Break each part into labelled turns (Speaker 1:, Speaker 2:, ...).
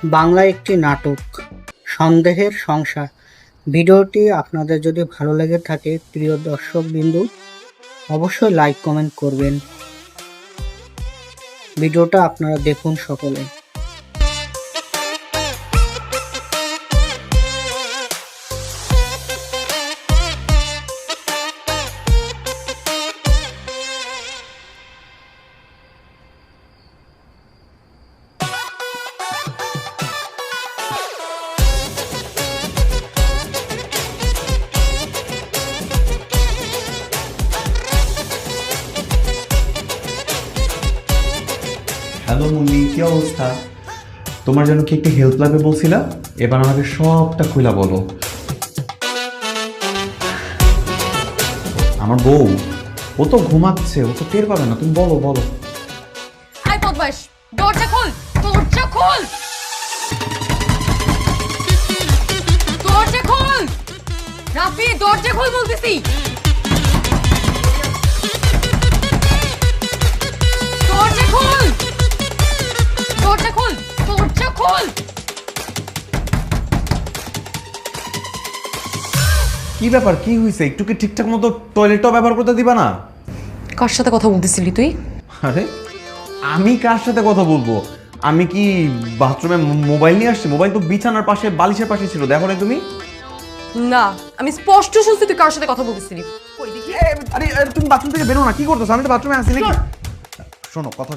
Speaker 1: বাংলা একটি নাটক সন্দেহের সংসার। ভিডিওটি আপনাদের যদি ভালো লেগে থাকে প্রিয় দর্শকবৃন্দু অবশ্যই লাইক কমেন্ট করবেন। ভিডিওটা আপনারা দেখুন সকলে।
Speaker 2: হ্যালো মুন্নি, কি অবস্থা? তোমার জন্য কি একটু হেল্প লাগবে বলছিলা, এবার আমাকে সবটা খুলা বলো। আমার বউ, ও তো ঘুমাচ্ছে, ও তো টের পাবে না, তুমি বলো বলো।
Speaker 3: আই বদমাশ, দরজা খোল, দরজা খোল, দরজা খোল, রাফি দরজা খোল বলতেছি, দরজা খোল, দরজা খোল, দরজা খোল।
Speaker 2: কি ব্যাপার, কি হয়েছে? একটু কি ঠিকঠাক মতো টয়লেটটাও ব্যবহার করতে দিবা না?
Speaker 3: কার সাথে কথা বলতেছিলি তুই?
Speaker 2: আরে আমি কার সাথে কথা বলবো? আমি কি বাথরুমে মোবাইল নিয়ে আসছি? মোবাইল তো বিছানার পাশে, বালিশের পাশে ছিল, দেখো না তুমি?
Speaker 3: না, আমি স্পষ্ট শুনছি তুই কার সাথে কথা বলতেছিলি। কই দেখি।
Speaker 2: আরে তুমি বাথরুম থেকে বেরো না, কি করতেছো? আমি তো বাথরুমে আছি নাকি? শোনো কথা।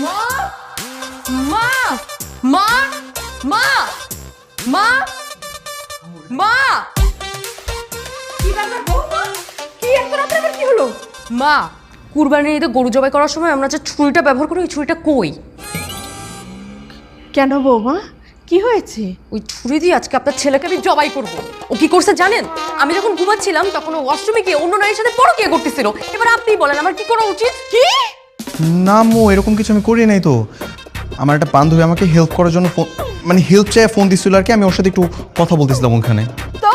Speaker 3: মা মা মা মা মা মা কি ব্যাপার বৌমা? কি এত রাতে আবার কি হলো? মা, কুরবানির ঈদে গরু জবাই করার সময় আমরা যে ছুরিটা ব্যবহার করি ওই ছুরিটা কই?
Speaker 4: কেন বৌমা, কি হয়েছে?
Speaker 3: ওই ছুরি দিয়ে আজকে আপনার ছেলেকে আমি জবাই করব। ও কি করছে জানেন? আমি যখন ঘুমাচ্ছিলাম তখন ও ওয়াশরুমে গিয়ে অন্য নারীর সাথে পরকীয়া করতেছিল। এবার আপনি বলেন আমার কি করা উচিত? কি?
Speaker 5: না মো, এরকম কিছু আমি করি নাই তো। আমার একটা বান্ধবী আমাকে হেল্প করার জন্য হেল্প চেয়ে ফোন দিচ্ছিল আর কি, আমি ওর সাথে একটু কথা বলতেছিলাম ওখানে।
Speaker 4: তো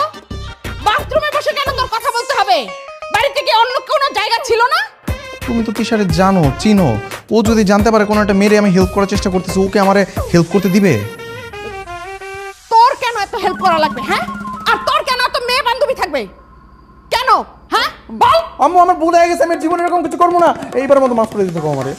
Speaker 4: বাথরুমে বসে কেন তোর কথা বলতে হবে? বাড়িতে কি অন্য কোনো জায়গা ছিল না?
Speaker 5: তুমি তো তিশারে জানো, চিনো। ও যদি জানতে পারে কোনো একটা মেয়েরে আমি হেল্প করার চেষ্টা করতেছি, ওকে আমারে হেল্প করতে দিবে?
Speaker 4: তোর কেন এত হেল্প করা লাগবে, হ্যাঁ? আর তোর কেন এত মেয়ে বান্ধবী থাকবে কেন, হ্যাঁ বল?
Speaker 5: আম্মু, আমার ভুল হয়ে গেছে, আমি জীবনে এরকম কিছু করবো না, এইবার মতো মাফ করে দিতে আমারে।